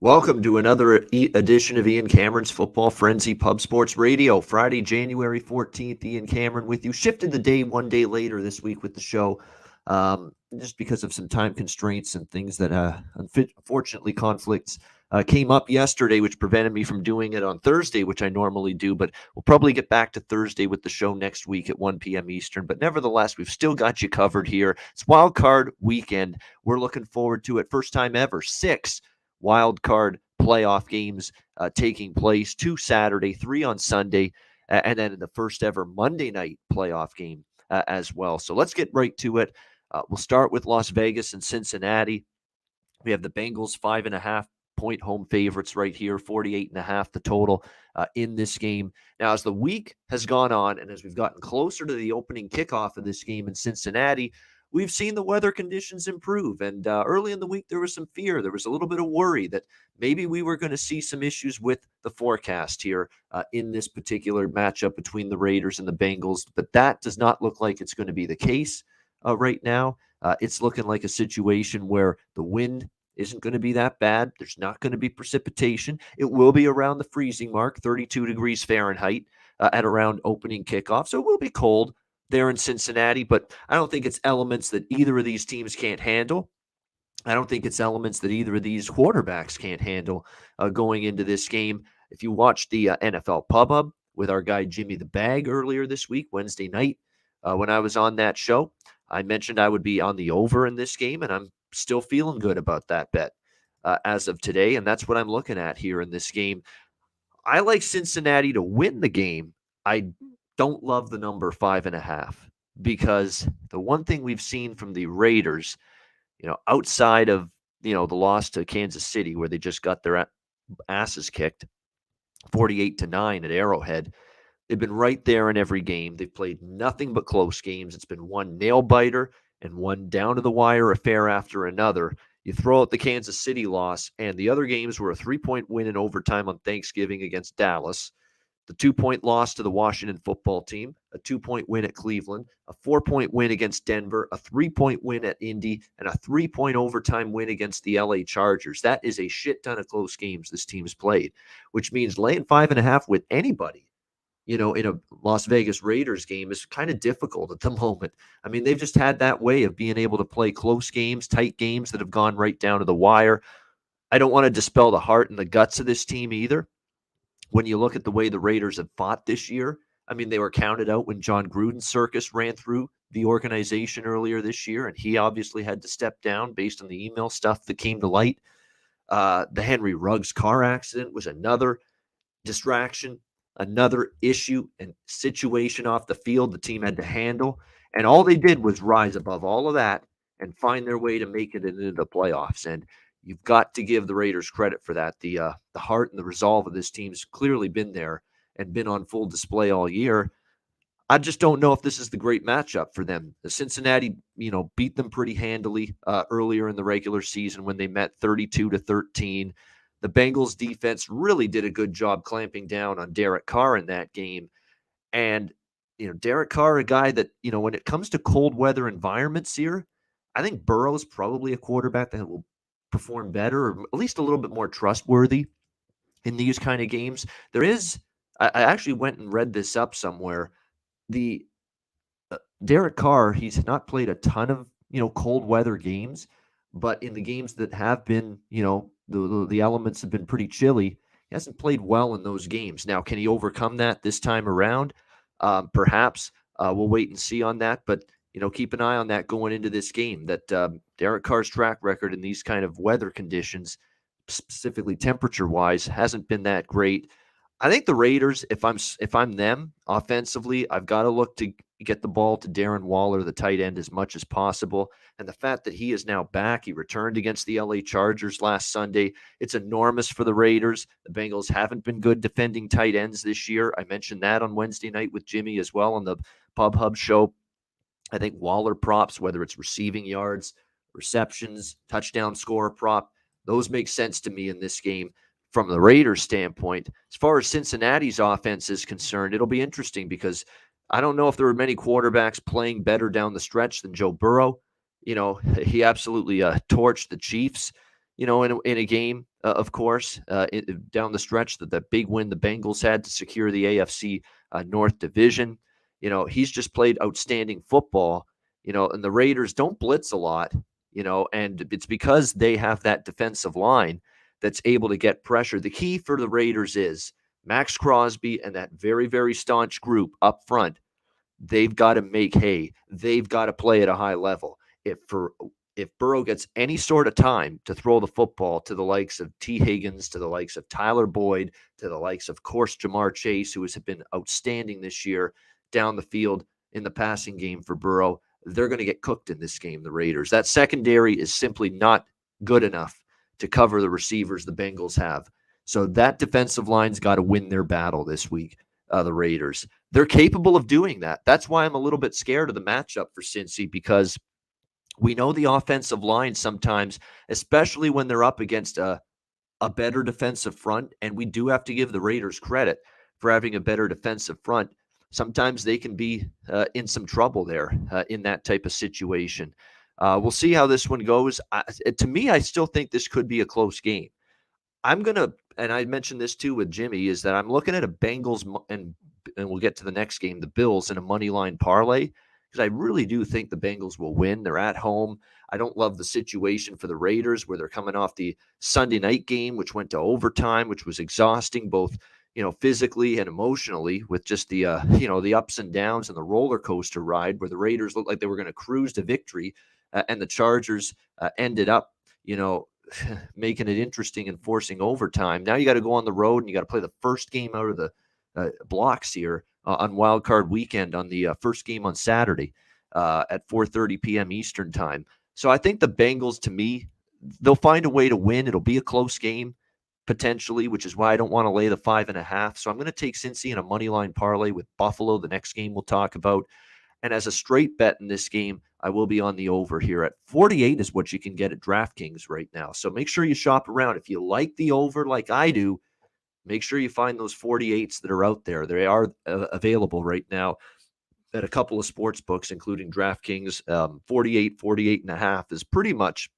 Welcome to another edition of Ian Cameron's Football Frenzy Pub Sports Radio. Friday, January 14th, Ian Cameron with you. Shifted the day one day later this week with the show just because of some time constraints and things that, unfortunately, conflicts came up yesterday, which prevented me from doing it on Thursday, which I normally do. But we'll probably get back to Thursday with the show next week at 1 p.m. Eastern. But nevertheless, we've still got you covered here. It's Wildcard Weekend. We're looking forward to it. First time ever. 6 wildcard playoff games taking place, 2 Saturday, 3 on Sunday, and then the first ever Monday night playoff game as well. So let's get right to it. We'll start with Las Vegas and Cincinnati. We have the Bengals 5.5-point home favorites right here, 48.5 the total in this game. Now, as the week has gone on and as we've gotten closer to the opening kickoff of this game in Cincinnati, we've seen the weather conditions improve. And early in the week, there was some fear. There was a little bit of worry that maybe we were going to see some issues with the forecast here in this particular matchup between the Raiders and the Bengals. But that does not look like it's going to be the case right now. It's looking like a situation where the wind isn't going to be that bad. There's not going to be precipitation. It will be around the freezing mark, 32 degrees Fahrenheit at around opening kickoff. So it will be cold there in Cincinnati, but I don't think it's elements that either of these teams can't handle. I don't think it's elements that either of these quarterbacks can't handle going into this game. If you watched the NFL Pub Hub with our guy Jimmy the Bag earlier this week, Wednesday night, when I was on that show, I mentioned I would be on the over in this game, and I'm still feeling good about that bet as of today, and that's what I'm looking at here in this game. I like Cincinnati to win the game. I don't love the number 5.5 because the one thing we've seen from the Raiders, outside of, the loss to Kansas City where they just got their asses kicked 48-9 at Arrowhead, they've been right there in every game. They've played nothing but close games. It's been one nail biter and one down to the wire affair after another. You throw out the Kansas City loss, and the other games were a 3-point win in overtime on Thanksgiving against Dallas, the 2-point loss to the Washington football team, a 2-point win at Cleveland, a 4-point win against Denver, a 3-point win at Indy, and a 3-point overtime win against the LA Chargers. That is a shit ton of close games this team's played, which means laying 5.5 with anybody, in a Las Vegas Raiders game is kind of difficult at the moment. I mean, they've just had that way of being able to play close games, tight games that have gone right down to the wire. I don't want to dispel the heart and the guts of this team either. When you look at the way the Raiders have fought this year, I mean, they were counted out when John Gruden's circus ran through the organization earlier this year, and he obviously had to step down based on the email stuff that came to light. The Henry Ruggs car accident was another distraction, another issue and situation off the field the team had to handle. And all they did was rise above all of that and find their way to make it into the playoffs. And you've got to give the Raiders credit for that. The heart and the resolve of this team's clearly been there and been on full display all year. I just don't know if this is the great matchup for them. The Cincinnati, beat them pretty handily earlier in the regular season when they met 32-13. The Bengals defense really did a good job clamping down on Derek Carr in that game. And, Derek Carr, a guy that, when it comes to cold weather environments here, I think Burrow's probably a quarterback that will perform better or at least a little bit more trustworthy in these kind of games. I actually went and read this up somewhere. The Derek Carr, he's not played a ton of, cold weather games, but in the games that have been, the elements have been pretty chilly, he hasn't played well in those games. Now, can he overcome that this time around? Perhaps. We'll wait and see on that, but keep an eye on that going into this game, that Derek Carr's track record in these kind of weather conditions, specifically temperature-wise, hasn't been that great. I think the Raiders, if I'm them offensively, I've got to look to get the ball to Darren Waller, the tight end, as much as possible. And the fact that he is now back, he returned against the LA Chargers last Sunday, it's enormous for the Raiders. The Bengals haven't been good defending tight ends this year. I mentioned that on Wednesday night with Jimmy as well on the Pub Hub show. I think Waller props, whether it's receiving yards, receptions, touchdown score prop, those make sense to me in this game. From the Raiders' standpoint, as far as Cincinnati's offense is concerned, it'll be interesting because I don't know if there were many quarterbacks playing better down the stretch than Joe Burrow. He absolutely torched the Chiefs. in a game, of course, down the stretch, that big win the Bengals had to secure the AFC North Division. He's just played outstanding football, and the Raiders don't blitz a lot, and it's because they have that defensive line that's able to get pressure. The key for the Raiders is Max Crosby and that very, very staunch group up front. They've got to make hay. They've got to play at a high level. If Burrow gets any sort of time to throw the football to the likes of T. Higgins, to the likes of Tyler Boyd, to the likes of course Jamar Chase, who has been outstanding this year down the field in the passing game for Burrow, they're going to get cooked in this game, the Raiders. That secondary is simply not good enough to cover the receivers the Bengals have. So that defensive line's got to win their battle this week, the Raiders. They're capable of doing that. That's why I'm a little bit scared of the matchup for Cincy, because we know the offensive line sometimes, especially when they're up against a better defensive front, and we do have to give the Raiders credit for having a better defensive front. Sometimes they can be in some trouble there in that type of situation. We'll see how this one goes. To me, I still think this could be a close game. And I mentioned this too with Jimmy, is that I'm looking at a Bengals, and we'll get to the next game, the Bills, in a money line parlay, because I really do think the Bengals will win. They're at home. I don't love the situation for the Raiders, where they're coming off the Sunday night game, which went to overtime, which was exhausting, both physically and emotionally, with just the the ups and downs and the roller coaster ride, where the Raiders looked like they were going to cruise to victory, and the Chargers ended up making it interesting and forcing overtime. Now you got to go on the road and you got to play the first game out of the blocks here on Wildcard Weekend, on the first game on Saturday at 4:30 p.m. Eastern time. So I think the Bengals, to me, they'll find a way to win. It'll be a close game potentially, which is why I don't want to lay the 5.5. So I'm going to take Cincy in a money line parlay with Buffalo, the next game we'll talk about. And as a straight bet in this game, I will be on the over here at 48 is what you can get at DraftKings right now. So make sure you shop around. If you like the over like I do, make sure you find those 48s that are out there. They are available right now at a couple of sports books, including DraftKings. 48.5 is pretty much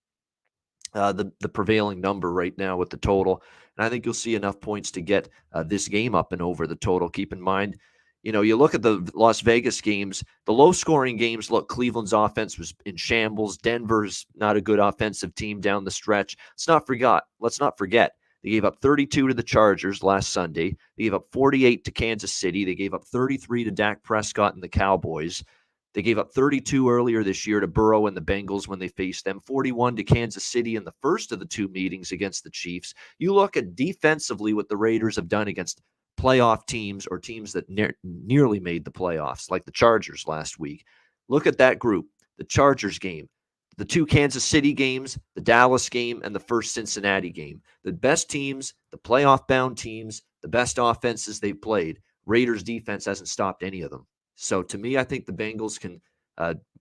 the prevailing number right now with the total. And I think you'll see enough points to get this game up and over the total. Keep in mind, you look at the Las Vegas games, the low-scoring games, look, Cleveland's offense was in shambles. Denver's not a good offensive team down the stretch. Let's not forget, they gave up 32 to the Chargers last Sunday. They gave up 48 to Kansas City. They gave up 33 to Dak Prescott and the Cowboys. They gave up 32 earlier this year to Burrow and the Bengals when they faced them, 41 to Kansas City in the first of the two meetings against the Chiefs. You look at defensively what the Raiders have done against playoff teams, or teams that nearly made the playoffs, like the Chargers last week. Look at that group, the Chargers game, the two Kansas City games, the Dallas game, and the first Cincinnati game. The best teams, the playoff-bound teams, the best offenses they've played. Raiders defense hasn't stopped any of them. So to me, I think the Bengals can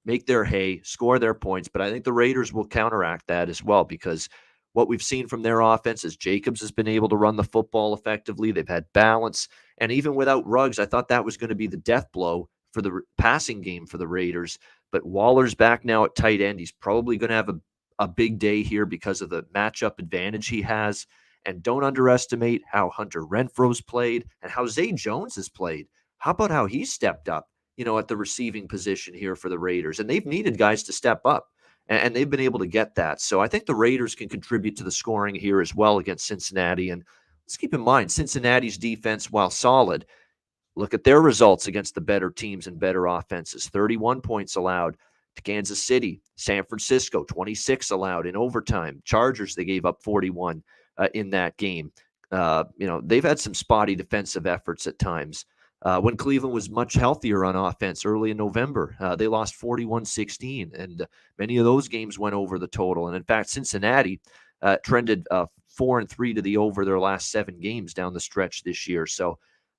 make their hay, score their points, but I think the Raiders will counteract that as well, because what we've seen from their offense is Jacobs has been able to run the football effectively. They've had balance. And even without Ruggs, I thought that was going to be the death blow for the passing game for the Raiders. But Waller's back now at tight end. He's probably going to have a big day here because of the matchup advantage he has. And don't underestimate how Hunter Renfro's played and how Zay Jones has played. How about how he stepped up, at the receiving position here for the Raiders? And they've needed guys to step up, and they've been able to get that. So I think the Raiders can contribute to the scoring here as well against Cincinnati. And let's keep in mind, Cincinnati's defense, while solid, look at their results against the better teams and better offenses. 31 points allowed to Kansas City. San Francisco, 26 allowed in overtime. Chargers, they gave up 41 in that game. They've had some spotty defensive efforts at times. When Cleveland was much healthier on offense early in November, they lost 41-16, and many of those games went over the total. And in fact, Cincinnati trended 4-3 to the over their last 7 games down the stretch this year. So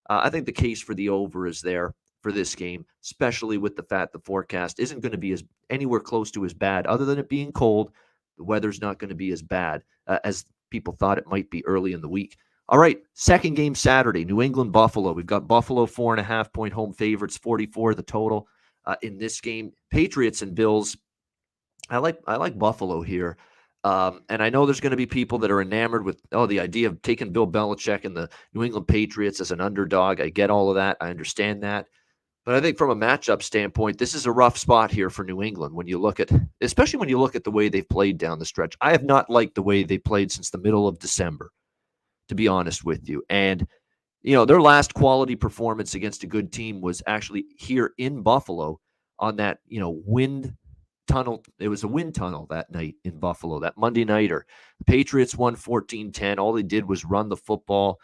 I think the case for the over is there for this game, especially with the fact the forecast isn't going to be anywhere close to as bad. Other than it being cold, the weather's not going to be as bad as people thought it might be early in the week. All right, second game Saturday, New England, Buffalo. We've got Buffalo 4.5-point home favorites, 44 the total in this game. Patriots and Bills. I like Buffalo here. And I know there's going to be people that are enamored with, the idea of taking Bill Belichick and the New England Patriots as an underdog. I get all of that. I understand that. But I think from a matchup standpoint, this is a rough spot here for New England when you look at, especially when you look at the way they've played down the stretch. I have not liked the way they played since the middle of December, to be honest with you. And, their last quality performance against a good team was actually here in Buffalo on that, wind tunnel. It was a wind tunnel that night in Buffalo, that Monday nighter. The Patriots won 14-10. All they did was run the football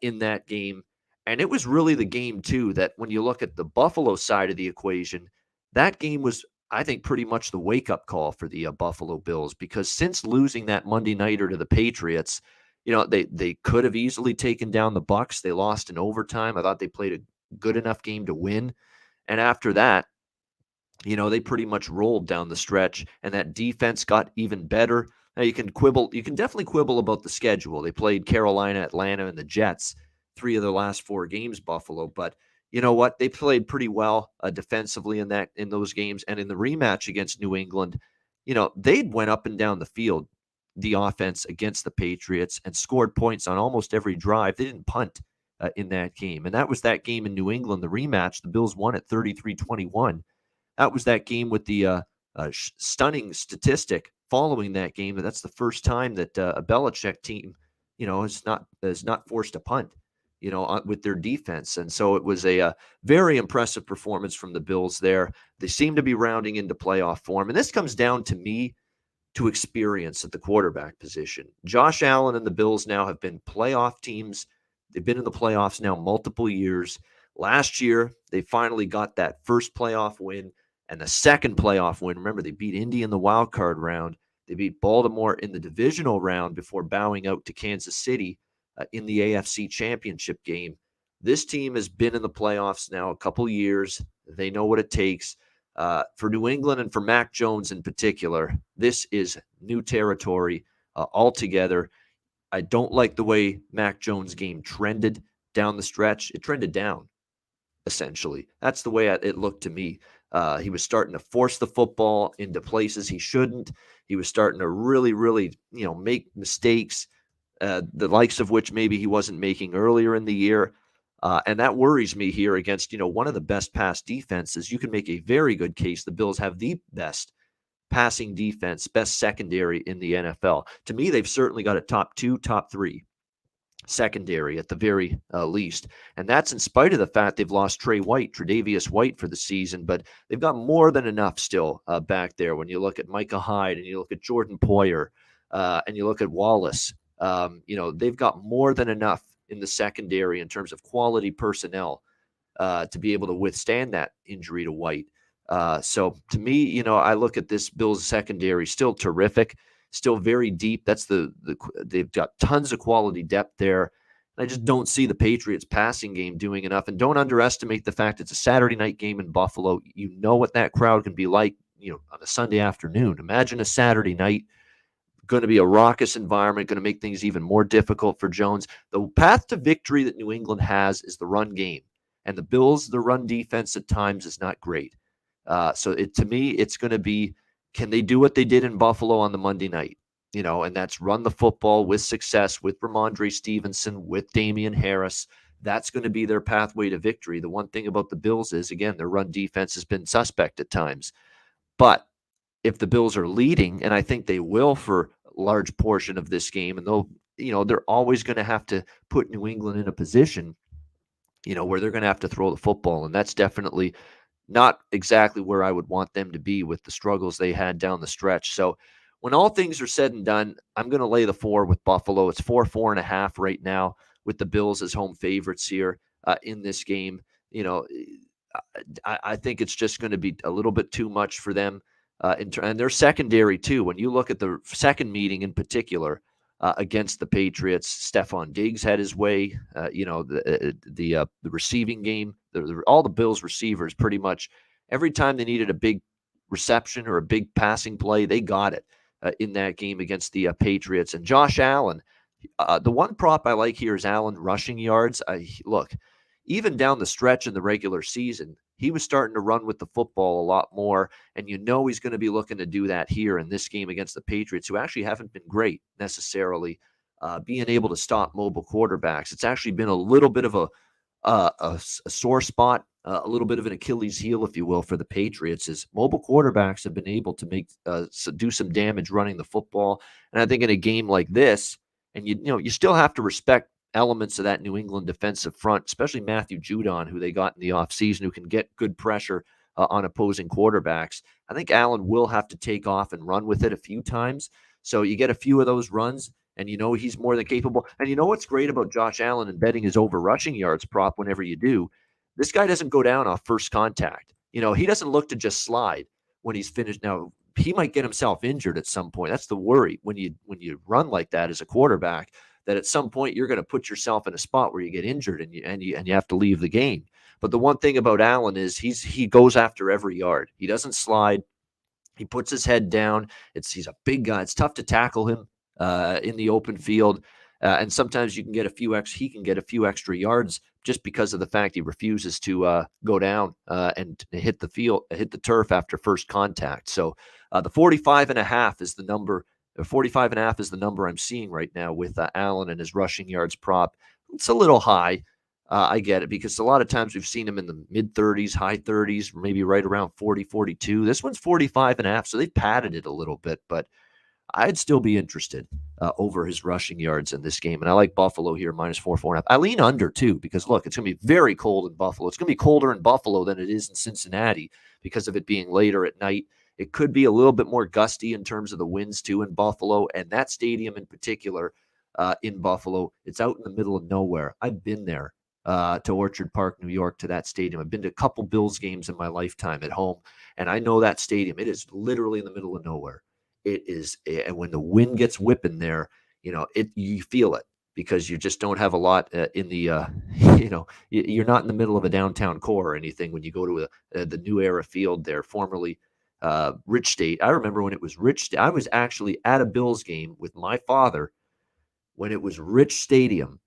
in that game. And it was really the game, too, that when you look at the Buffalo side of the equation, that game was, I think, pretty much the wake-up call for the Buffalo Bills, because since losing that Monday nighter to the Patriots, they could have easily taken down the Bucs. They lost in overtime. I thought they played a good enough game to win. And after that, they pretty much rolled down the stretch, and that defense got even better. Now you can definitely quibble about the schedule. They played Carolina, Atlanta, and the Jets, 3 of their last 4 games, Buffalo. But you know what? They played pretty well defensively in those games. And in the rematch against New England, they went up and down the field, the offense against the Patriots, and scored points on almost every drive. They didn't punt in that game. And that was that game in New England, the rematch. The Bills won at 33-21. That was that game with the stunning statistic following that game. That's the first time that a Belichick team, is not forced to punt, with their defense. And so it was a very impressive performance from the Bills there. They seem to be rounding into playoff form. And this comes down to me to experience at the quarterback position. Josh Allen and the Bills now have been playoff teams. They've been in the playoffs now multiple years. Last year, they finally got that first playoff win and the second playoff win. Remember, they beat Indy in the wild card round. They beat Baltimore in the divisional round before bowing out to Kansas City in the AFC Championship game. This team has been in the playoffs now a couple years. They know what it takes. For New England and for Mac Jones in particular, this is new territory altogether. I don't like the way Mac Jones' game trended down the stretch. It trended down, essentially. That's the way it looked to me. He was starting to force the football into places he shouldn't. He was starting to really, really, make mistakes, the likes of which maybe he wasn't making earlier in the year. And that worries me here against, one of the best pass defenses. You can make a very good case the Bills have the best passing defense, best secondary in the NFL. To me, they've certainly got a top 2, top 3 secondary at the very least. And that's in spite of the fact they've lost Tre'Davious White for the season, but they've got more than enough still back there. When you look at Micah Hyde and you look at Jordan Poyer and you look at Wallace, they've got more than enough in the secondary in terms of quality personnel to be able to withstand that injury to White. So to me, I look at this Bills secondary still terrific, still very deep. That's they've got tons of quality depth there. And I just don't see the Patriots passing game doing enough. And don't underestimate the fact it's a Saturday night game in Buffalo. You know what that crowd can be like, on a Sunday afternoon. Imagine a Saturday night. Going to be a raucous environment, going to make things even more difficult for Jones. The path to victory that New England has is the run game. And the Bills, the run defense at times is not great. To me, it's going to be, can they do what they did in Buffalo on the Monday night? And that's run the football with success with Ramondre Stevenson, with Damian Harris. That's going to be their pathway to victory. The one thing about the Bills is, again, their run defense has been suspect at times. But if the Bills are leading, and I think they will for a large portion of this game, and they're always going to have to put New England in a position, where they're going to have to throw the football. And that's definitely not exactly where I would want them to be with the struggles they had down the stretch. So when all things are said and done, I'm going to lay the 4 with Buffalo. It's 4.5 right now with the Bills as home favorites here in this game. I think it's just going to be a little bit too much for them. And their secondary, too. When you look at the second meeting in particular against the Patriots, Stephon Diggs had his way. The receiving game, all the Bills receivers pretty much every time they needed a big reception or a big passing play, they got it in that game against the Patriots. And Josh Allen, the one prop I like here is Allen rushing yards. Look, even down the stretch in the regular season, he was starting to run with the football a lot more. And he's going to be looking to do that here in this game against the Patriots, who actually haven't been great necessarily being able to stop mobile quarterbacks. It's actually been a little bit of a sore spot, a little bit of an Achilles heel, if you will, for the Patriots, is mobile quarterbacks have been able to do some damage running the football. And I think in a game like this, and you still have to respect elements of that New England defensive front, especially Matthew Judon, who they got in the offseason, who can get good pressure on opposing quarterbacks. I think Allen will have to take off and run with it a few times. So you get a few of those runs, and he's more than capable. And what's great about Josh Allen and betting his over rushing yards prop whenever you do, this guy doesn't go down off first contact. He doesn't look to just slide when he's finished. Now, he might get himself injured at some point. That's the worry when you run like that as a quarterback, that at some point you're going to put yourself in a spot where you get injured and you have to leave the game. But the one thing about Allen is he goes after every yard. He doesn't slide. He puts his head down. He's a big guy. It's tough to tackle him in the open field. And sometimes he can get a few extra yards just because of the fact he refuses to go down and hit the turf after first contact. So the 45.5 is the number. 45.5 is the number I'm seeing right now with Allen and his rushing yards prop. It's a little high. I get it, because a lot of times we've seen him in the mid 30s, high 30s, maybe right around 40, 42. This one's 45.5, so they've padded it a little bit, but I'd still be interested over his rushing yards in this game. And I like Buffalo here, minus 4.5. I lean under, too, because, look, it's going to be very cold in Buffalo. It's going to be colder in Buffalo than it is in Cincinnati because of it being later at night. It could be a little bit more gusty in terms of the winds, too, in Buffalo. And that stadium in particular in Buffalo, it's out in the middle of nowhere. I've been there to Orchard Park, New York, to that stadium. I've been to a couple Bills games in my lifetime at home, and I know that stadium. It is literally in the middle of nowhere. It is, and when the wind gets whipping there, you feel it, because you just don't have a lot in the, you're not in the middle of a downtown core or anything when you go to the New Era Field there, formerly Rich State. I remember when it was Rich State. I was actually at a Bills game with my father when it was Rich Stadium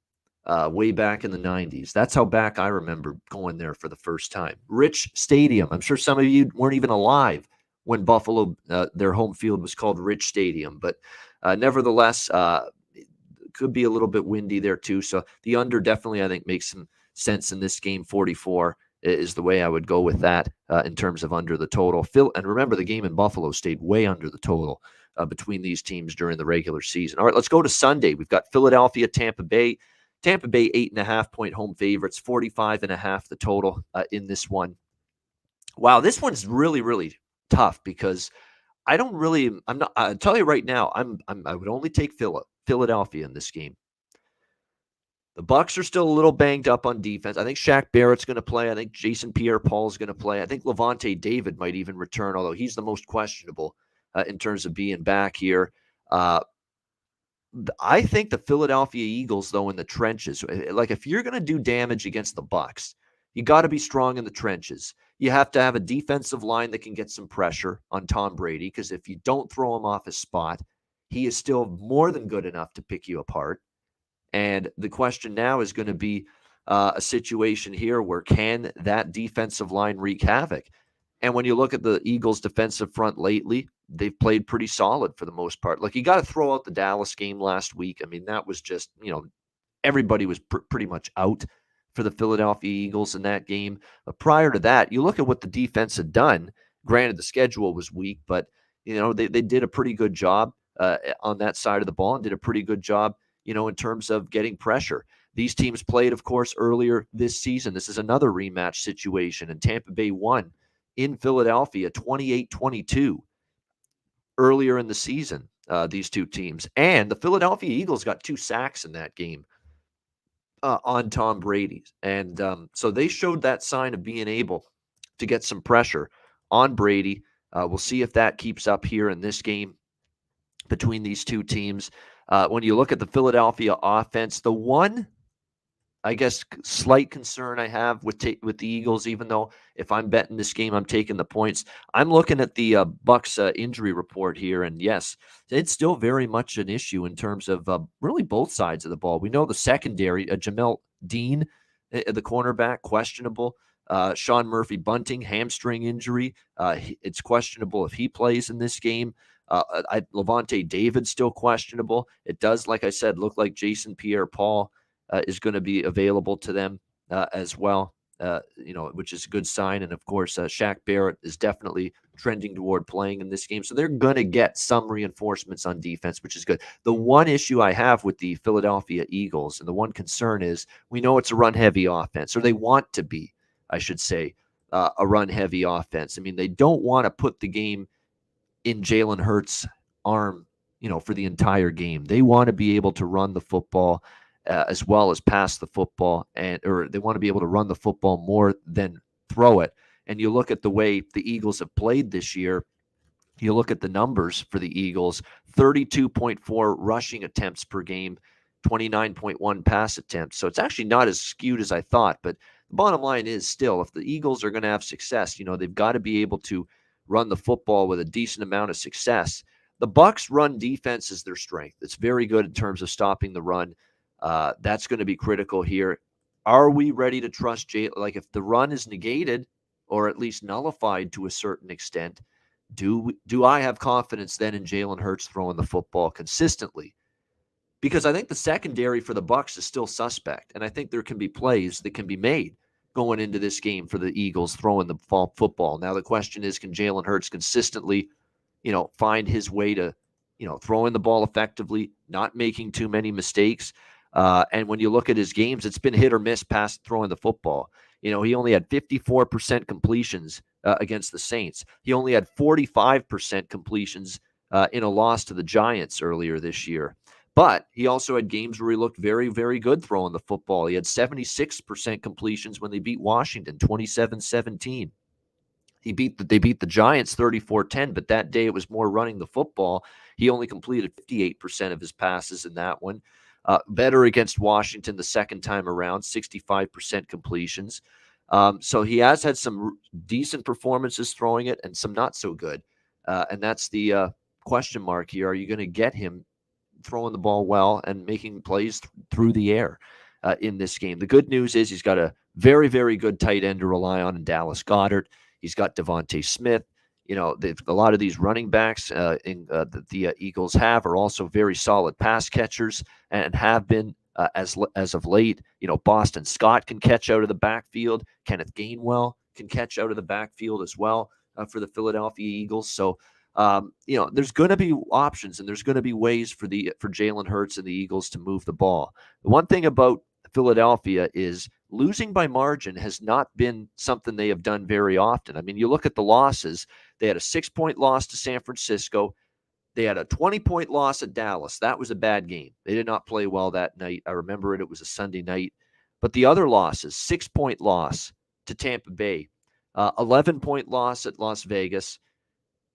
way back in the 90s. That's how back I remember going there for the first time. Rich Stadium. I'm sure some of you weren't even alive when Buffalo, their home field was called Rich Stadium. But nevertheless, it could be a little bit windy there too. So the under definitely, I think, makes some sense in this game. 44 is the way I would go with that in terms of under the total. And remember, the game in Buffalo stayed way under the total between these teams during the regular season. All right, let's go to Sunday. We've got Philadelphia, Tampa Bay. Tampa Bay 8.5-point home favorites, 45.5 the total in this one. Wow, this one's really, really tough, because I'll tell you right now, I would only take Philadelphia in this game. The Bucs are still a little banged up on defense. I think Shaq Barrett's going to play. I think Jason Pierre-Paul is going to play. I think Levante David might even return, although he's the most questionable in terms of being back here. I think the Philadelphia Eagles, though, in the trenches, like if you're going to do damage against the Bucs, you got to be strong in the trenches. You have to have a defensive line that can get some pressure on Tom Brady, because if you don't throw him off his spot, he is still more than good enough to pick you apart. And the question now is going to be a situation here where can that defensive line wreak havoc? And when you look at the Eagles' defensive front lately, they've played pretty solid for the most part. Like, you got to throw out the Dallas game last week. I mean, that was just, everybody was pretty much out for the Philadelphia Eagles in that game. But prior to that, you look at what the defense had done. Granted, the schedule was weak, but, they did a pretty good job on that side of the ball, and did a pretty good job, in terms of getting pressure. These teams played, of course, earlier this season. This is another rematch situation, and Tampa Bay won in Philadelphia 28-22 earlier in the season, these two teams. And the Philadelphia Eagles got 2 sacks in that game on Tom Brady. And so they showed that sign of being able to get some pressure on Brady. We'll see if that keeps up here in this game between these two teams. When you look at the Philadelphia offense, the one, I guess, slight concern I have with the Eagles, even though if I'm betting this game, I'm taking the points. I'm looking at the Bucs injury report here, and yes, it's still very much an issue in terms of really both sides of the ball. We know the secondary, Jamel Dean, The cornerback, questionable. Sean Murphy Bunting, hamstring injury. It's questionable if he plays in this game. Levante David still questionable. It does, like I said, look like Jason Pierre-Paul is going to be available to them as well. Which is a good sign. And of course, Shaq Barrett is definitely trending toward playing in this game. So they're going to get some reinforcements on defense, which is good. The one issue I have with the Philadelphia Eagles, and the one concern is we know it's a run-heavy offense, or they want to be, I should say, a run-heavy offense. I mean, they don't want to put the game in Jalen Hurts' arm, for the entire game. They want to be able to run the football as well as pass the football, or they want to be able to run the football more than throw it. And you look at the way the Eagles have played this year, you look at the numbers for the Eagles, 32.4 rushing attempts per game, 29.1 pass attempts. So it's actually not as skewed as I thought. But the bottom line is still, if the Eagles are going to have success, they've got to be able to run the football with a decent amount of success. The Bucs run defense is their strength. It's very good in terms of stopping the run. That's going to be critical here. Are we ready to trust Jay? Like, if the run is negated or at least nullified to a certain extent, do I have confidence then in Jalen Hurts throwing the football consistently? Because I think the secondary for the Bucs is still suspect, and I think there can be plays that can be made going into this game for the Eagles throwing the football. Now the question is, can Jalen Hurts consistently, find his way to, throwing the ball effectively, not making too many mistakes? And when you look at his games, it's been hit or miss past throwing the football. He only had 54% completions against the Saints. He only had 45% completions in a loss to the Giants earlier this year. But he also had games where he looked very, very good throwing the football. He had 76% completions when they beat Washington 27-17. They beat the Giants 34-10, but that day it was more running the football. He only completed 58% of his passes in that one. Better against Washington the second time around, 65% completions. So he has had some decent performances throwing it and some not so good. And that's the question mark here. Are you going to get him throwing the ball well and making plays through the air in this game? The good news is he's got a very, very good tight end to rely on in Dallas Goedert. He's got Devontae Smith. A lot of these running backs that the Eagles have are also very solid pass catchers and have been as of late. Boston Scott can catch out of the backfield. Kenneth Gainwell can catch out of the backfield as well for the Philadelphia Eagles. So, there's going to be options and there's going to be ways for Jalen Hurts and the Eagles to move the ball. The one thing about Philadelphia is losing by margin has not been something they have done very often. I mean, you look at the losses. They had a 6-point loss to San Francisco. They had a 20-point loss at Dallas. That was a bad game. They did not play well that night. I remember it. It was a Sunday night. But the other losses, 6-point loss to Tampa Bay, 11-point loss at Las Vegas,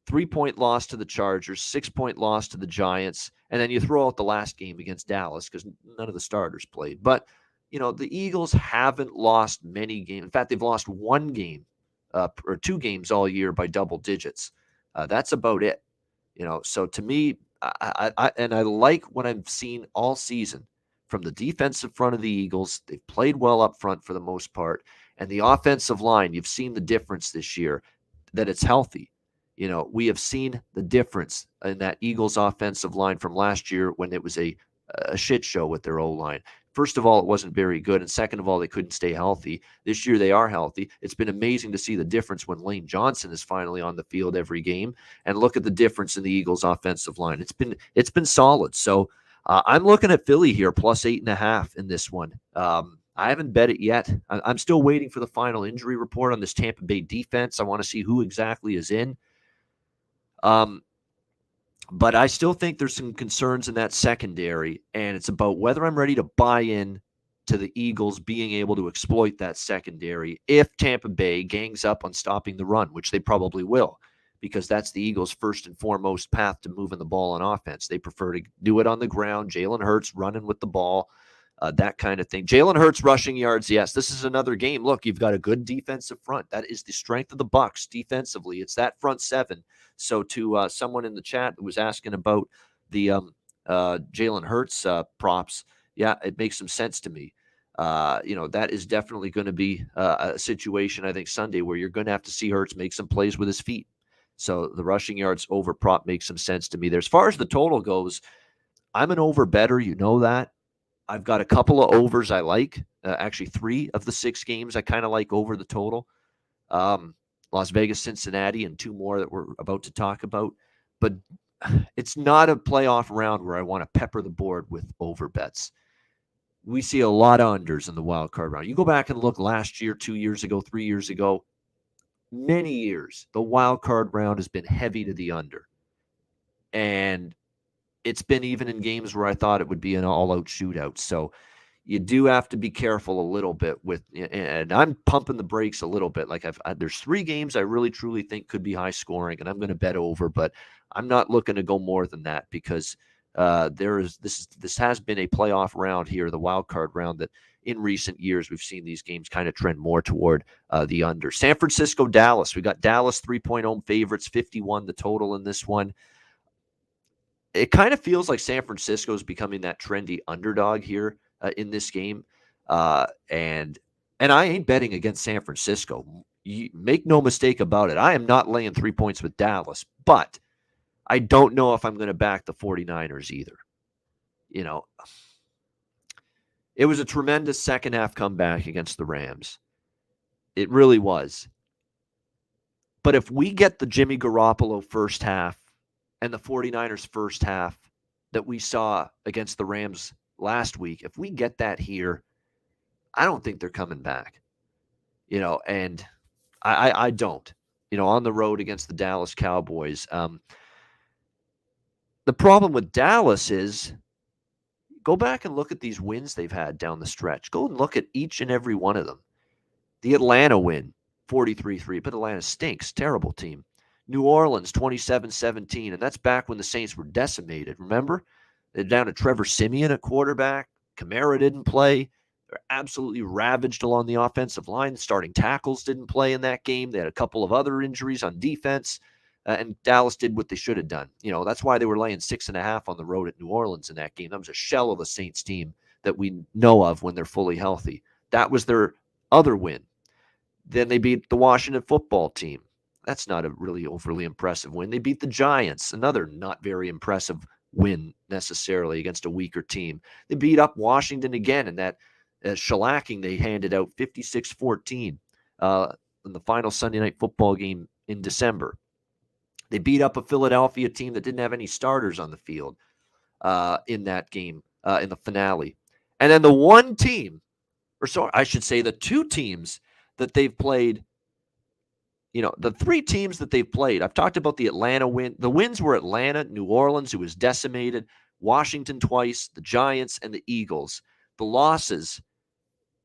3-point loss to the Chargers, 6-point loss to the Giants, and then you throw out the last game against Dallas because none of the starters played. But, the Eagles haven't lost many games. In fact, they've lost one game or 2 games all year by double digits. That's about it. So to me, I like what I've seen all season from the defensive front of the Eagles. They've played well up front for the most part. And the offensive line, you've seen the difference this year, that it's healthy. We have seen the difference in that Eagles offensive line from last year when it was a shit show with their O-line. First of all, it wasn't very good. And second of all, they couldn't stay healthy. This year, they are healthy. It's been amazing to see the difference when Lane Johnson is finally on the field every game. And look at the difference in the Eagles offensive line. It's been solid. So I'm looking at Philly here, plus 8.5 in this one. I haven't bet it yet. I'm still waiting for the final injury report on this Tampa Bay defense. I want to see who exactly is in. But I still think there's some concerns in that secondary, and it's about whether I'm ready to buy in to the Eagles being able to exploit that secondary if Tampa Bay gangs up on stopping the run, which they probably will, because that's the Eagles' first and foremost path to moving the ball on offense. They prefer to do it on the ground. Jalen Hurts running with the ball, that kind of thing. Jalen Hurts rushing yards, yes. This is another game. Look, you've got a good defensive front. That is the strength of the Bucs defensively. It's that front seven. So to someone in the chat that was asking about the Jalen Hurts props, yeah, it makes some sense to me. That is definitely going to be a situation, I think, Sunday where you're going to have to see Hurts make some plays with his feet. So the rushing yards over prop makes some sense to me there. As far as the total goes, I'm an over better. You know that. I've got a couple of overs I like. Actually, 3 of the 6 games I kind of like over the total. Las Vegas, Cincinnati, and 2 more that we're about to talk about. But it's not a playoff round where I want to pepper the board with over bets. We see a lot of unders in the wild card round. You go back and look last year, 2 years ago, 3 years ago, many years, the wild card round has been heavy to the under. And it's been even in games where I thought it would be an all-out shootout. So you do have to be careful a little bit with, and I'm pumping the brakes a little bit. Like there's 3 games I really truly think could be high scoring, and I'm going to bet over, but I'm not looking to go more than that because this has been a playoff round here, the wild card round, that in recent years we've seen these games kind of trend more toward the under. San Francisco, Dallas. We got Dallas 3-point home favorites, 51 the total in this one. It kind of feels like San Francisco is becoming that trendy underdog here in this game. And I ain't betting against San Francisco. Make no mistake about it. I am not laying 3 points with Dallas, but I don't know if I'm going to back the 49ers either. It was a tremendous second half comeback against the Rams. It really was. But if we get the Jimmy Garoppolo first half and the 49ers first half that we saw against the Rams last week, if we get that here, I don't think they're coming back. And I don't. On the road against the Dallas Cowboys. The problem with Dallas is, go back and look at these wins they've had down the stretch. Go and look at each and every one of them. The Atlanta win, 43-3, but Atlanta stinks. Terrible team. New Orleans, 27-17, and that's back when the Saints were decimated. Remember? They're down to Trevor Siemian at quarterback. Kamara didn't play. They're absolutely ravaged along the offensive line. Starting tackles didn't play in that game. They had a couple of other injuries on defense, and Dallas did what they should have done. That's why they were laying 6.5 on the road at New Orleans in that game. That was a shell of a Saints team that we know of when they're fully healthy. That was their other win. Then they beat the Washington football team. That's not a really overly impressive win. They beat the Giants, another not very impressive win necessarily against a weaker team. They beat up Washington again in that shellacking they handed out 56-14 in the final Sunday night football game in December. They beat up a Philadelphia team that didn't have any starters on the field in that game in the finale. And then the one team, or so I should say the 2 teams that they've played, the 3 teams that they've played. I've talked about the Atlanta win. The wins were Atlanta, New Orleans, who was decimated, Washington twice, the Giants, and the Eagles. The losses,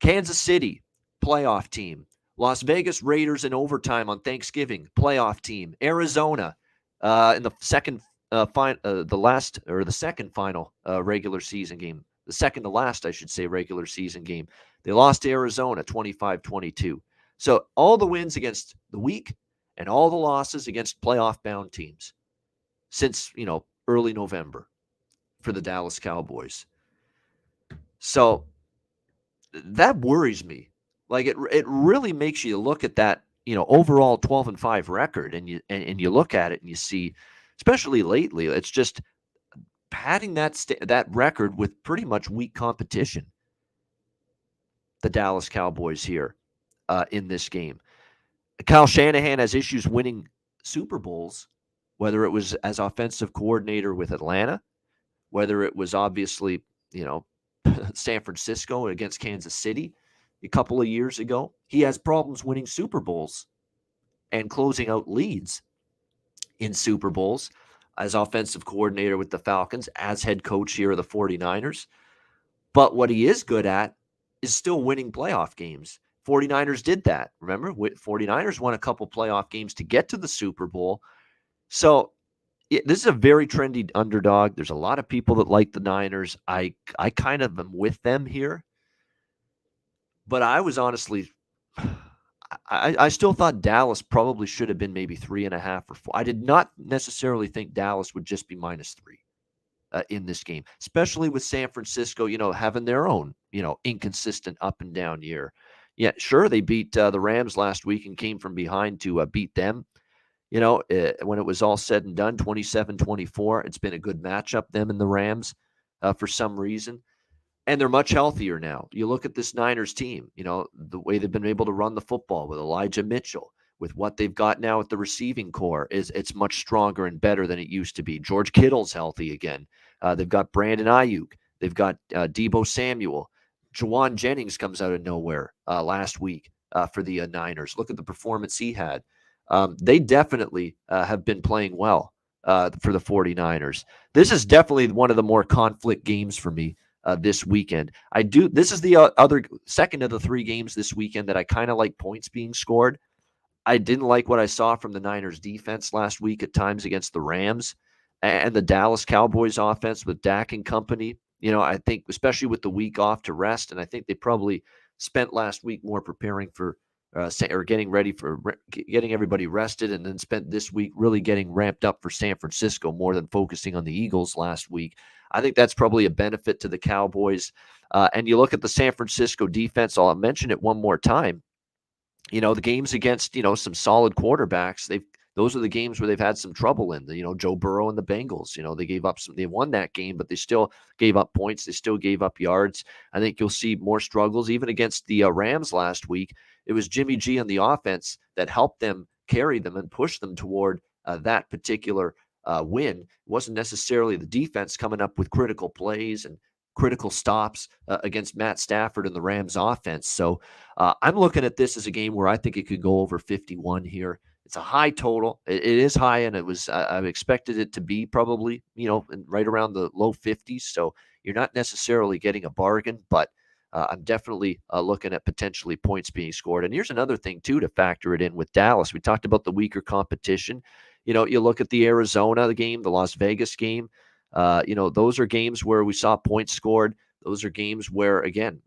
Kansas City, playoff team. Las Vegas Raiders in overtime on Thanksgiving, playoff team. Arizona in the second final regular season game. The second to last, I should say, regular season game. They lost to Arizona 25-22. So all the wins against the weak and all the losses against playoff-bound teams since, early November for the Dallas Cowboys. So that worries me. Like it really makes you look at that, overall 12-5 record, and you look at it and you see, especially lately, it's just padding that record with pretty much weak competition. The Dallas Cowboys here in this game. Kyle Shanahan has issues winning Super Bowls, whether it was as offensive coordinator with Atlanta, whether it was obviously, San Francisco against Kansas City a couple of years ago. He has problems winning Super Bowls and closing out leads in Super Bowls as offensive coordinator with the Falcons, as head coach here of the 49ers. But what he is good at is still winning playoff games. 49ers did that. Remember, 49ers won a couple playoff games to get to the Super Bowl. So this is a very trendy underdog. There's a lot of people that like the Niners. I kind of am with them here. But I was honestly, I still thought Dallas probably should have been maybe 3.5 or 4. I did not necessarily think Dallas would just be -3. in this game, especially with San Francisco, having their own, inconsistent up and down year. Yeah, sure, they beat the Rams last week and came from behind to beat them. When it was all said and done, 27-24, it's been a good matchup, them and the Rams, for some reason. And they're much healthier now. You look at this Niners team, the way they've been able to run the football with Elijah Mitchell, with what they've got now at the receiving core, it's much stronger and better than it used to be. George Kittle's healthy again. They've got Brandon Ayuk. They've got Deebo Samuel. Jawan Jennings comes out of nowhere last week for the Niners. Look at the performance he had. They definitely have been playing well for the 49ers. This is definitely one of the more conflict games for me this weekend. This is the other second of the three games this weekend that I kind of like points being scored. I didn't like what I saw from the Niners defense last week at times against the Rams and the Dallas Cowboys offense with Dak and company. I think especially with the week off to rest, and I think they probably spent last week more preparing for or getting ready for getting everybody rested, and then spent this week really getting ramped up for San Francisco more than focusing on the Eagles last week. I think that's probably a benefit to the Cowboys. And you look at the San Francisco defense, I'll mention it one more time. The games against, some solid quarterbacks, those are the games where they've had some trouble in. Joe Burrow and the Bengals, they won that game, but they still gave up points. They still gave up yards. I think you'll see more struggles even against the Rams last week. It was Jimmy G on the offense that helped them carry them and push them toward that particular win. It wasn't necessarily the defense coming up with critical plays and critical stops against Matt Stafford and the Rams offense. So I'm looking at this as a game where I think it could go over 51 here. It's a high total. It is high, and it was I've expected it to be probably, right around the low 50s. So you're not necessarily getting a bargain, but I'm definitely looking at potentially points being scored. And here's another thing, too, to factor it in with Dallas. We talked about the weaker competition. You look at the Arizona game, the Las Vegas game. Those are games where we saw points scored. Those are games where, again,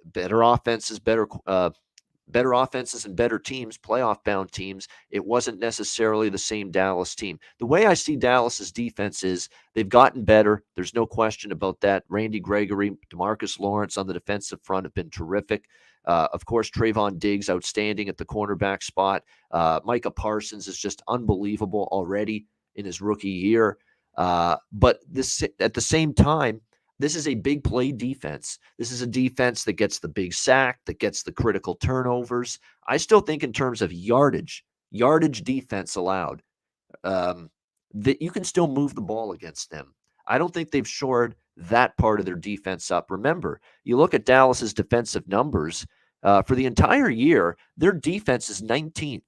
better offenses and better teams, playoff-bound teams. It wasn't necessarily the same Dallas team. The way I see Dallas's defense is they've gotten better. There's no question about that. Randy Gregory, DeMarcus Lawrence on the defensive front have been terrific. Of course, Trayvon Diggs, outstanding at the cornerback spot. Micah Parsons is just unbelievable already in his rookie year. But this, at the same time, this is a big play defense. This is a defense that gets the big sack, that gets the critical turnovers. I still think in terms of yardage defense allowed, that you can still move the ball against them. I don't think they've shored that part of their defense up. Remember, you look at Dallas's defensive numbers for the entire year, their defense is 19th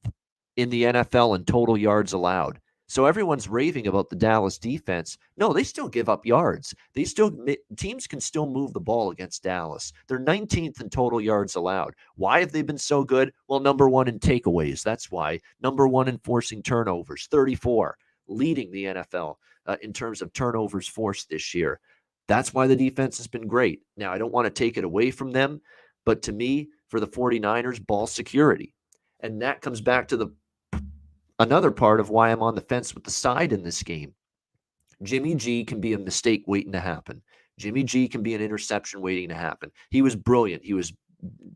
in the NFL in total yards allowed. So everyone's raving about the Dallas defense. No, they still give up yards. Teams can still move the ball against Dallas. They're 19th in total yards allowed. Why have they been so good? Well, number one in takeaways. That's why. Number one in forcing turnovers, 34, leading the NFL in terms of turnovers forced this year. That's why the defense has been great. Now, I don't want to take it away from them, but to me, for the 49ers, ball security. And that comes back to another part of why I'm on the fence with the side in this game. Jimmy G can be a mistake waiting to happen. Jimmy G can be an interception waiting to happen. He was brilliant. He was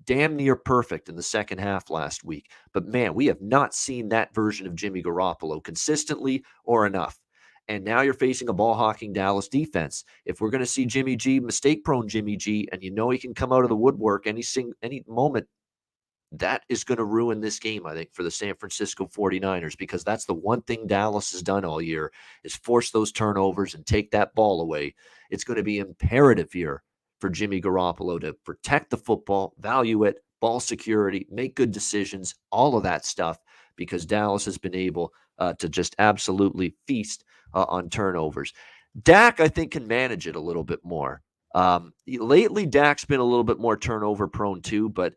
damn near perfect in the second half last week. But man, we have not seen that version of Jimmy Garoppolo consistently or enough. And now you're facing a ball-hawking Dallas defense. If we're going to see Jimmy G, mistake-prone Jimmy G, and he can come out of the woodwork any moment, that is going to ruin this game, I think, for the San Francisco 49ers, because that's the one thing Dallas has done all year is force those turnovers and take that ball away. It's going to be imperative here for Jimmy Garoppolo to protect the football, value it, ball security, make good decisions, all of that stuff, because Dallas has been able to just absolutely feast on turnovers. Dak, I think, can manage it a little bit more. Lately, Dak's been a little bit more turnover prone too, but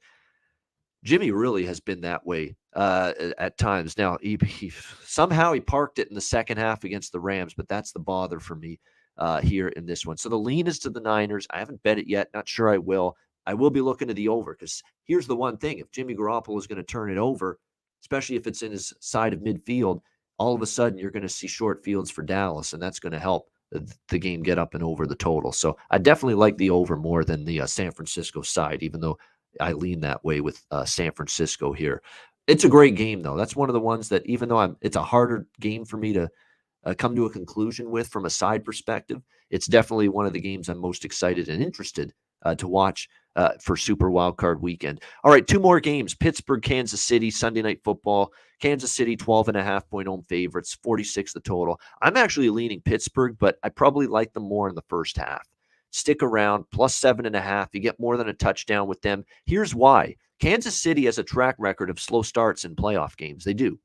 Jimmy really has been that way at times. Now, he somehow he parked it in the second half against the Rams, but that's the bother for me here in this one. So the lean is to the Niners. I haven't bet it yet. Not sure I will. I will be looking to the over, because here's the one thing. If Jimmy Garoppolo is going to turn it over, especially if it's in his side of midfield, all of a sudden you're going to see short fields for Dallas, and that's going to help the game get up and over the total. So I definitely like the over more than the San Francisco side, even though I lean that way with San Francisco here. It's a great game though. That's one of the ones that even though it's a harder game for me to come to a conclusion with from a side perspective, it's definitely one of the games I'm most excited and interested to watch for Super Wildcard Weekend. All right, two more games. Pittsburgh, Kansas City, Sunday Night Football. Kansas City, 12.5-point home favorites, 46 the total. I'm actually leaning Pittsburgh, but I probably like them more in the first half. Stick around, plus 7.5. You get more than a touchdown with them. Here's why. Kansas City has a track record of slow starts in playoff games. They do,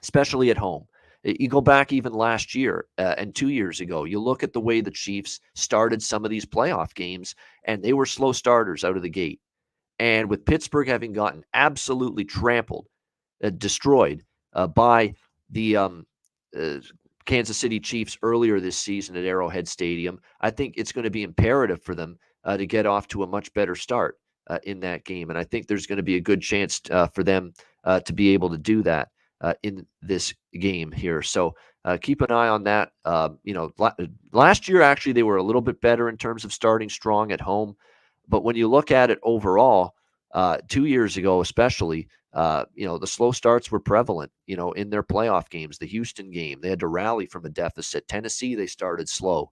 especially at home. You go back even last year and 2 years ago, you look at the way the Chiefs started some of these playoff games, and they were slow starters out of the gate. And with Pittsburgh having gotten absolutely trampled, destroyed by the Kansas City Chiefs earlier this season at Arrowhead Stadium, I think it's going to be imperative for them to get off to a much better start in that game. And I think there's going to be a good chance for them to be able to do that in this game here. So keep an eye on that. Last year, actually, they were a little bit better in terms of starting strong at home. But when you look at it overall, 2 years ago, especially, the slow starts were prevalent, in their playoff games. The Houston game, they had to rally from a deficit. Tennessee, they started slow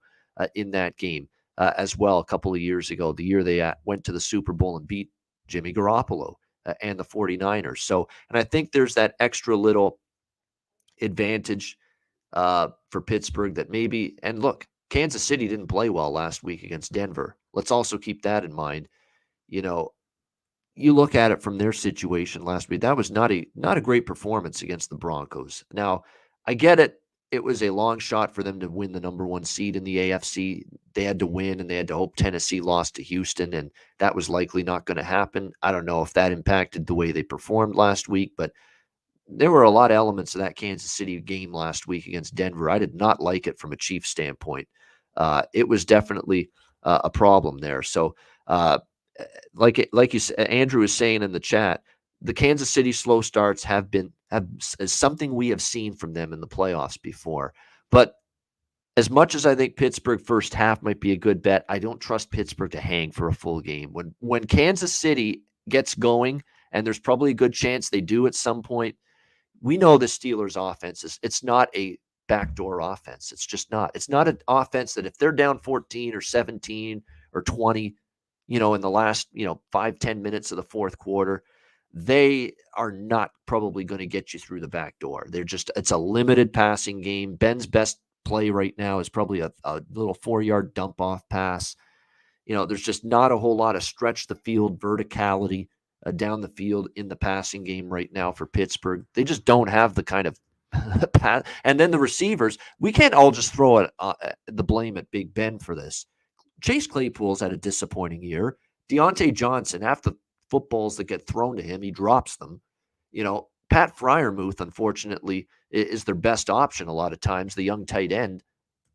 in that game as well a couple of years ago, the year they went to the Super Bowl and beat Jimmy Garoppolo and the 49ers. So, and I think there's that extra little advantage for Pittsburgh that maybe, and look, Kansas City didn't play well last week against Denver. Let's also keep that in mind. You know, you look at it from their situation last week. That was not a great performance against the Broncos. Now, I get it. It was a long shot for them to win the number one seed in the AFC. They had to win, and they had to hope Tennessee lost to Houston, and that was likely not going to happen. I don't know if that impacted the way they performed last week, but there were a lot of elements of that Kansas City game last week against Denver. I did not like it from a Chiefs standpoint. It was definitely a problem there. So, like you said, Andrew is saying in the chat, the Kansas City slow starts is something we have seen from them in the playoffs before. But as much as I think Pittsburgh first half might be a good bet, I don't trust Pittsburgh to hang for a full game. When Kansas City gets going, and there's probably a good chance they do at some point, we know the Steelers' offense it's not a backdoor offense. It's just not. It's not an offense that if they're down 14 or 17 or 20, in the last, 5-10 minutes of the fourth quarter, they are not probably going to get you through the back door. It's a limited passing game. Ben's best play right now is probably a little 4-yard dump off pass. There's just not a whole lot of stretch the field verticality down the field in the passing game right now for Pittsburgh. They just don't have the kind of pass. And then the receivers, we can't all just throw the blame at Big Ben for this. Chase Claypool's had a disappointing year. Deontay Johnson, half the footballs that get thrown to him, he drops them. Pat Freiermuth, unfortunately, is their best option a lot of times, the young tight end.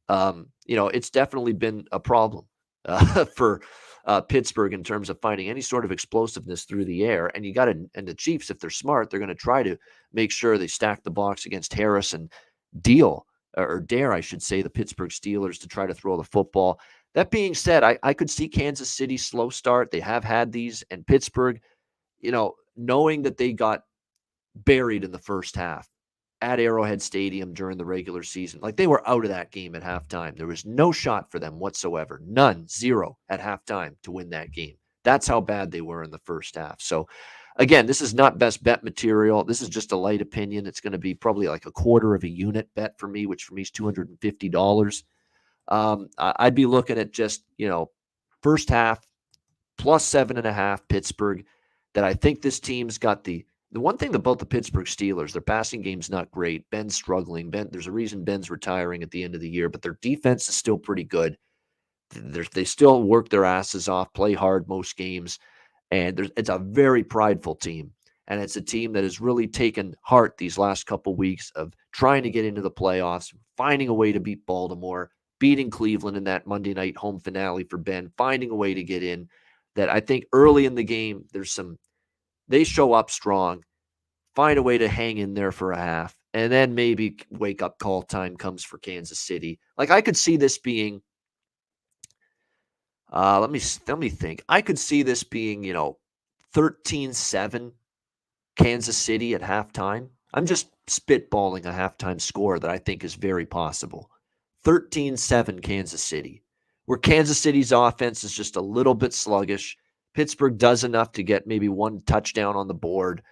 It's definitely been a problem for Pittsburgh in terms of finding any sort of explosiveness through the air. And and the Chiefs, if they're smart, they're going to try to make sure they stack the box against Harris and dare I should say, the Pittsburgh Steelers to try to throw the football. That being said, I could see Kansas City slow start. They have had these, and Pittsburgh, knowing that they got buried in the first half at Arrowhead Stadium during the regular season. Like, they were out of that game at halftime. There was no shot for them whatsoever. None, zero at halftime to win that game. That's how bad they were in the first half. So, again, this is not best bet material. This is just a light opinion. It's going to be probably like a quarter of a unit bet for me, which for me is $250. I'd be looking at just, first half plus 7.5 Pittsburgh, that I think this team's got the one thing about the Pittsburgh Steelers, their passing game's not great. Ben's struggling. There's a reason Ben's retiring at the end of the year, but their defense is still pretty good. They still work their asses off, play hard most games, and it's a very prideful team. And it's a team that has really taken heart these last couple weeks of trying to get into the playoffs, finding a way to beat Baltimore, beating Cleveland in that Monday night home finale for Ben, finding a way to get in. That I think early in the game, they show up strong, find a way to hang in there for a half, and then maybe wake up call time comes for Kansas City. Like I could see this being let me think. I could see this being, 13-7 Kansas City at halftime. I'm just spitballing a halftime score that I think is very possible. 13-7 Kansas City, where Kansas City's offense is just a little bit sluggish. Pittsburgh does enough to get maybe one touchdown on the board.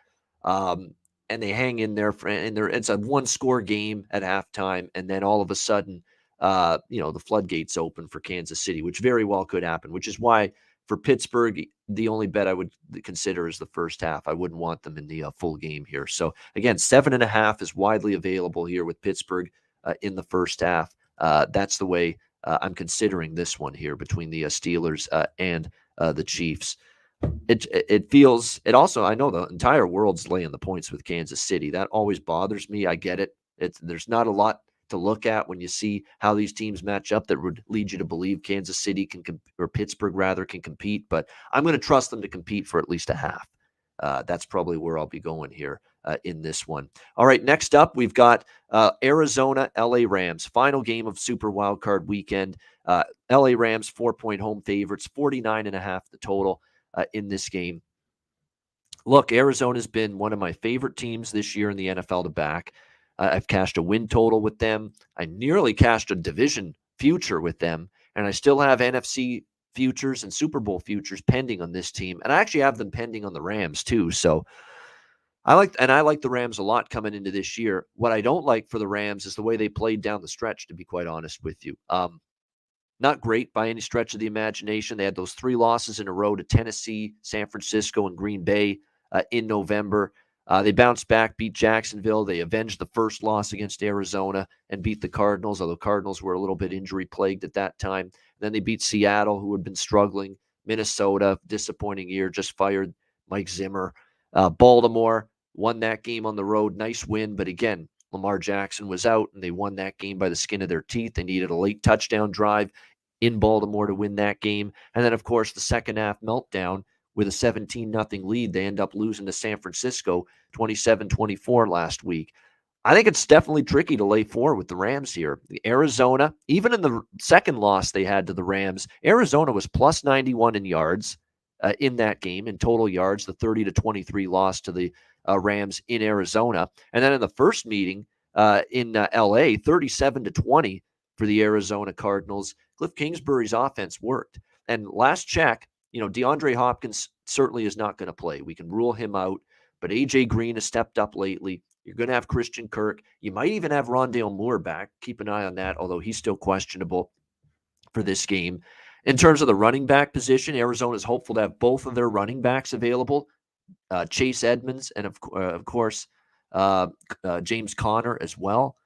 Um, and they hang in there it's a one-score game at halftime, and then all of a sudden, the floodgates open for Kansas City, which very well could happen, which is why for Pittsburgh, the only bet I would consider is the first half. I wouldn't want them in the full game here. So again, 7.5 is widely available here with Pittsburgh in the first half. That's the way I'm considering this one here between the Steelers and the Chiefs. It feels it also I know the entire world's laying the points with Kansas City. That always bothers me. I get it. There's not a lot to look at when you see how these teams match up that would lead you to believe Kansas City or Pittsburgh rather can compete, but I'm going to trust them to compete for at least a half. That's probably where I'll be going here in this one. All right, next up we've got Arizona LA Rams, final game of Super Wildcard Weekend. LA Rams 4-point home favorites, 49.5 the total in this game. Look, Arizona's been one of my favorite teams this year in the NFL to back. I've cashed a win total with them. I nearly cashed a division future with them, and I still have NFC futures and Super Bowl futures pending on this team, and I actually have them pending on the Rams too. So I like the Rams a lot coming into this year. What I don't like for the Rams is the way they played down the stretch, to be quite honest with you. Not great by any stretch of the imagination. They had those 3 losses in a row to Tennessee, San Francisco, and Green Bay in November. They bounced back, beat Jacksonville. They avenged the first loss against Arizona and beat the Cardinals, although Cardinals were a little bit injury-plagued at that time. Then they beat Seattle, who had been struggling. Minnesota, disappointing year, just fired Mike Zimmer. Baltimore won that game on the road. Nice win, but again, Lamar Jackson was out, and they won that game by the skin of their teeth. They needed a late touchdown drive in Baltimore to win that game. And then, of course, the second half meltdown with a 17-0 lead. They end up losing to San Francisco 27-24 last week. I think it's definitely tricky to lay 4 with the Rams here. Arizona, even in the second loss they had to the Rams, Arizona was plus 91 in yards in that game, in total yards, the 30-23 loss to the Rams in Arizona. And then in the first meeting in LA, 37-20 for the Arizona Cardinals. Cliff Kingsbury's offense worked. And last check, DeAndre Hopkins certainly is not going to play. We can rule him out. But A.J. Green has stepped up lately. You're going to have Christian Kirk. You might even have Rondale Moore back. Keep an eye on that, although he's still questionable for this game. In terms of the running back position, Arizona is hopeful to have both of their running backs available, Chase Edmonds and, of course, James Conner as well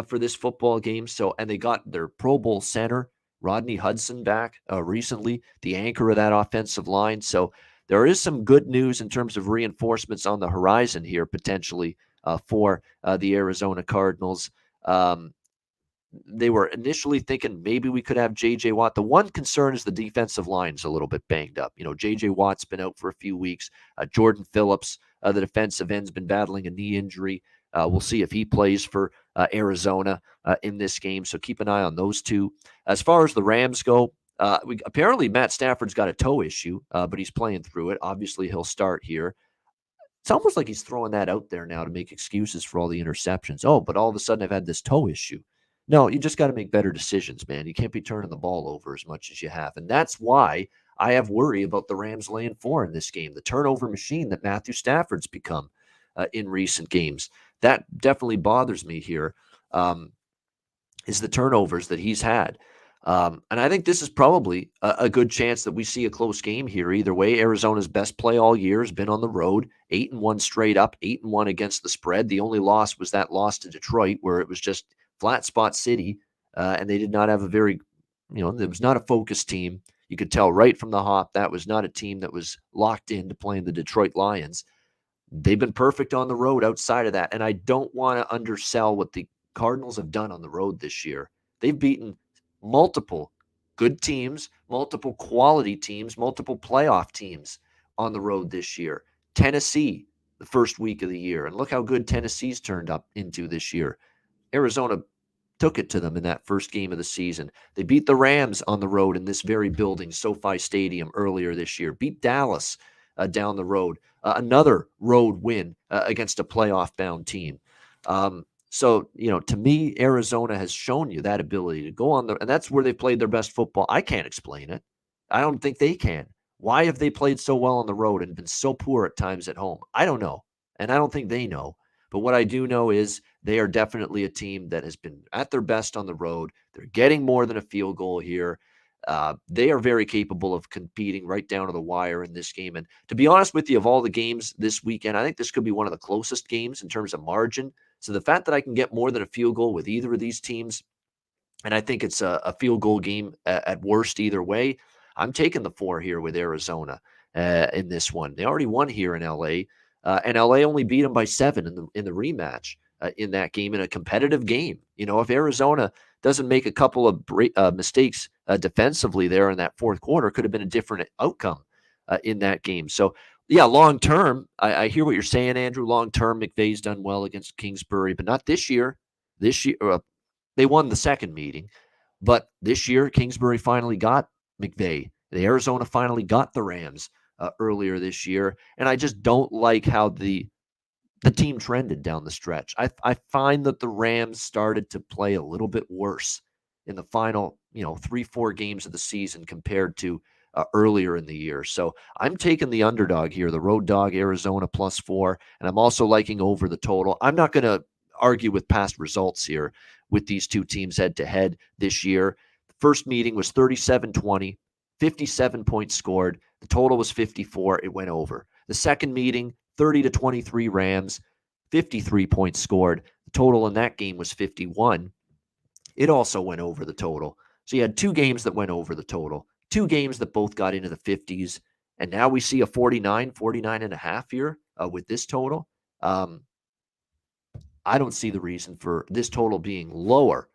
for this football game. And they got their Pro Bowl center, Rodney Hudson, back recently, the anchor of that offensive line. So there is some good news in terms of reinforcements on the horizon here, potentially, for the Arizona Cardinals. They were initially thinking maybe we could have J.J. Watt. The one concern is the defensive line's a little bit banged up. J.J. Watt's been out for a few weeks. Jordan Phillips, the defensive end's been battling a knee injury. We'll see if he plays for Arizona in this game, so keep an eye on those two. As far as the Rams go, apparently Matt Stafford's got a toe issue, but he's playing through it. Obviously, he'll start here. It's almost like he's throwing that out there now to make excuses for all the interceptions. Oh, but all of a sudden I've had this toe issue. No, you just got to make better decisions, man. You can't be turning the ball over as much as you have. And that's why I have worry about the Rams laying 4 in this game. The turnover machine that Matthew Stafford's become in recent games. That definitely bothers me here, is the turnovers that he's had. And I think this is probably a good chance that we see a close game here. Either way, Arizona's best play all year has been on the road, 8-1 straight up, 8-1 against the spread. The only loss was that loss to Detroit, where it was just flat spot city, and they did not have a very, it was not a focused team. You could tell right from the hop that was not a team that was locked into playing the Detroit Lions. They've been perfect on the road outside of that, and I don't want to undersell what the Cardinals have done on the road this year. They've beaten multiple good teams, multiple quality teams, multiple playoff teams on the road this year. Tennessee, the first week of the year. And look how good Tennessee's turned up into this year. Arizona took it to them in that first game of the season. They beat the Rams on the road in this very building, SoFi Stadium, earlier this year. Beat Dallas down the road. Another road win against a playoff-bound team. So, to me, Arizona has shown you that ability to go on and that's where they played their best football. I can't explain it. I don't think they can. Why have they played so well on the road and been so poor at times at home? I don't know. And I don't think they know. But what I do know is they are definitely a team that has been at their best on the road. They're getting more than a field goal here. They are very capable of competing right down to the wire in this game. And to be honest with you, of all the games this weekend, I think this could be one of the closest games in terms of margin. So the fact that I can get more than a field goal with either of these teams, and I think it's a field goal game at worst either way, I'm taking the 4 here with Arizona in this one. They already won here in LA, and LA only beat them by 7 in the rematch in that game, in a competitive game. If Arizona doesn't make a couple of mistakes defensively there in that fourth quarter, could have been a different outcome in that game. So, yeah, long term, I hear what you're saying, Andrew. Long term, McVay's done well against Kingsbury, but not this year. This year, they won the second meeting, but this year, Kingsbury finally got McVay. The Arizona finally got the Rams earlier this year, and I just don't like how the team trended down the stretch. I find that the Rams started to play a little bit worse in the final, 3-4 games of the season compared to earlier in the year. So I'm taking the underdog here, the road dog, Arizona +4, and I'm also liking over the total. I'm not going to argue with past results here with these two teams head-to-head this year. The first meeting was 37-20, 57 points scored. The total was 54. It went over. The second meeting, 30-23 Rams, 53 points scored. The total in that game was 51. It also went over the total. So you had 2 games that went over the total, 2 games that both got into the 50s. And now we see a 49 and a half here with this total. I don't see the reason for this total being lower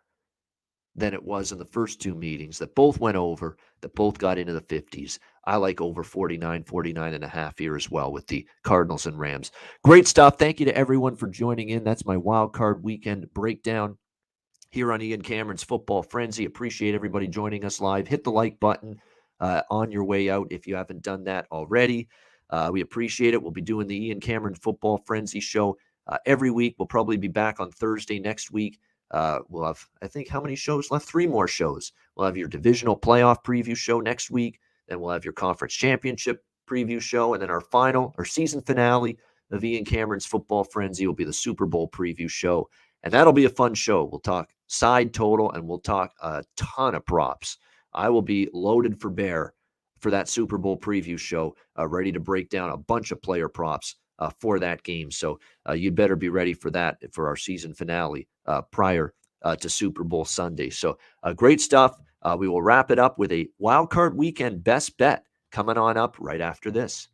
than it was in the first 2 meetings that both went over, that both got into the 50s. I like over 49 and a half here as well with the Cardinals and Rams. Great stuff. Thank you to everyone for joining in. That's my Wildcard Weekend breakdown here on Ian Cameron's Football Frenzy. Appreciate everybody joining us live. Hit the like button on your way out if you haven't done that already. We appreciate it. We'll be doing the Ian Cameron Football Frenzy show every week. We'll probably be back on Thursday next week. We'll have, I think, how many shows left? 3 more shows. We'll have your divisional playoff preview show next week. Then we'll have your conference championship preview show. And then our season finale of Ian Cameron's Football Frenzy will be the Super Bowl preview show. And that'll be a fun show. We'll talk side total and we'll talk a ton of props. I will be loaded for bear for that Super Bowl preview show, ready to break down a bunch of player props for that game. So you'd better be ready for that for our season finale prior to Super Bowl Sunday. So great stuff. We will wrap it up with a Wildcard Weekend best bet coming on up right after this.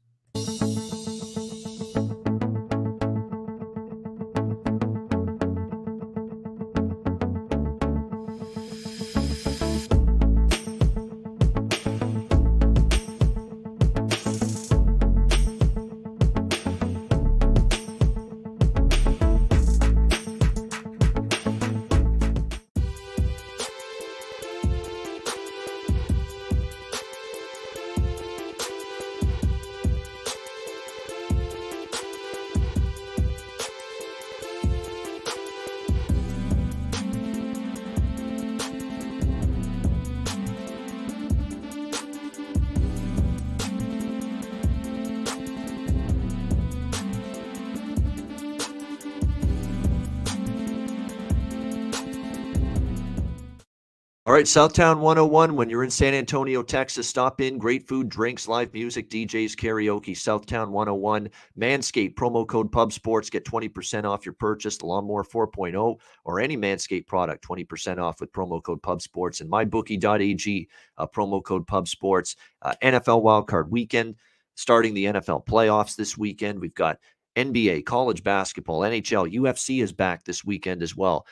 All right, Southtown 101, when you're in San Antonio, Texas, stop in. Great food, drinks, live music, DJs, karaoke. Southtown 101, Manscaped, promo code PubSports. Get 20% off your purchase, the Lawnmower 4.0, or any Manscaped product, 20% off with promo code PubSports. And mybookie.ag, promo code PubSports. NFL Wildcard Weekend, starting the NFL playoffs this weekend. We've got NBA, college basketball, NHL, UFC is back this weekend as well.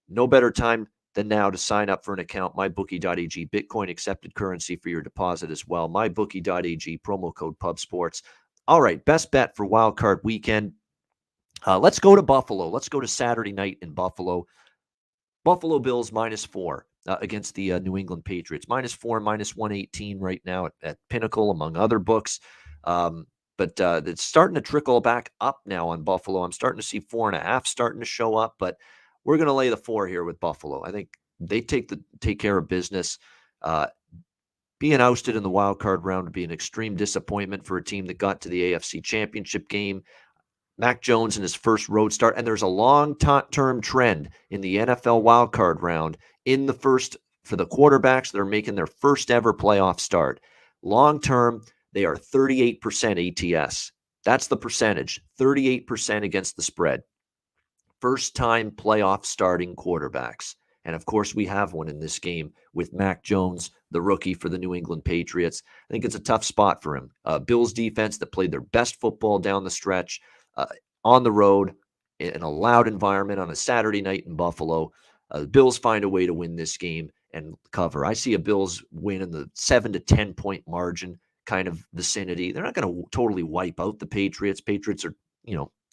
No better time than now to sign up for an account. MyBookie.ag, Bitcoin accepted currency for your deposit as well. MyBookie.ag, promo code PubSports. All right, best bet for Wildcard Weekend. Let's go to Buffalo. Let's go to Saturday night in Buffalo. Buffalo Bills -4 against the New England Patriots. -4, -118 right now at Pinnacle, among other books. But it's starting to trickle back up now on Buffalo. I'm starting to see 4.5 starting to show up, but we're going to lay the 4 here with Buffalo. I think they take care of business. Uh, Being ousted in the wild card round would be an extreme disappointment for a team that got to the AFC Championship game. Mac Jones in his first road start, and there's a long-term trend in the NFL wildcard round in the first for the quarterbacks that are making their first ever playoff start. Long-term, they are 38% ATS. That's the percentage, 38% against the spread. First-time playoff starting quarterbacks. And of course, we have one in this game with Mac Jones, the rookie for the New England Patriots. I think it's a tough spot for him. Bills defense that played their best football down the stretch uh, on the road in a loud environment on a Saturday night in Buffalo. The Bills find a way to win this game and cover. I see a Bills win in the 7 to 10 point margin kind of vicinity. They're not going to totally wipe out the Patriots. Patriots are,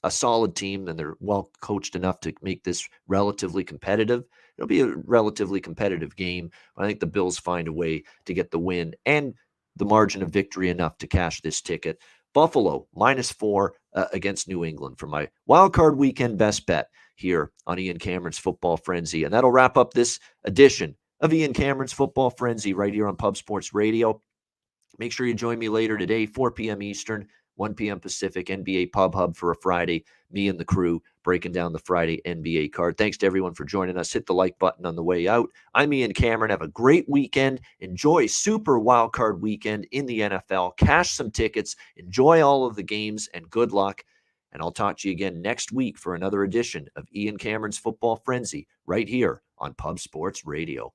a solid team, and they're well coached enough to make this relatively competitive. It'll be a relatively competitive game. I think the Bills find a way to get the win and the margin of victory enough to cash this ticket. Buffalo -4 against New England for my wildcard weekend best bet here on Ian Cameron's Football Frenzy. And that'll wrap up this edition of Ian Cameron's Football Frenzy right here on Pub Sports Radio. Make sure you join me later today, 4 p.m. Eastern, 1 p.m. Pacific, NBA Pub Hub for a Friday. Me and the crew breaking down the Friday NBA card. Thanks to everyone for joining us. Hit the like button on the way out. I'm Ian Cameron. Have a great weekend. Enjoy Super Wildcard Weekend in the NFL. Cash some tickets. Enjoy all of the games, and good luck. And I'll talk to you again next week for another edition of Ian Cameron's Football Frenzy right here on Pub Sports Radio.